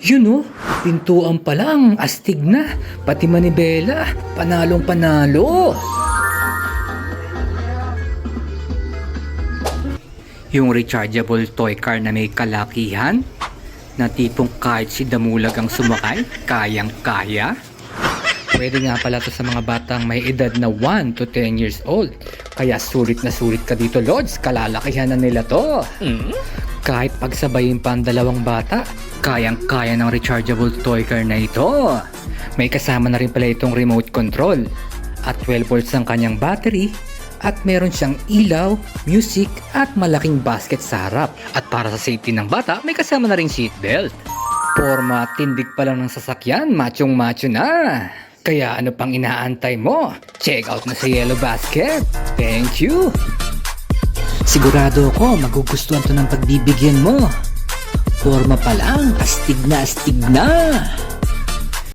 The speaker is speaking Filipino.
Yun oh, pintuan pa lang, astig na. Pati manibela, panalong panalo. Yung rechargeable toy car na may kalakihan, na tipong kahit si Damulag ang sumakay, kayang-kaya. Pwede nga pala to sa mga batang may edad na 1 to 10 years old. Kaya sulit na sulit ka dito, Lods. Kalalakihan na nila to. Kahit pagsabayin pa ang dalawang bata, kayang-kaya ng rechargeable toy car na ito. May kasama na rin pala itong remote control. At 12 volts ang kanyang battery. At meron siyang ilaw, music at malaking basket sa harap. At para sa safety ng bata, may kasama na ring seatbelt. Porma tindig pa lang ng sasakyan, machong-macho na. Kaya ano pang inaantay mo? Check out na sa Yellow Basket. Thank you! Sigurado ako magugustuhan to ng pagbibigyan mo. Porma pa lang, astig na astig na.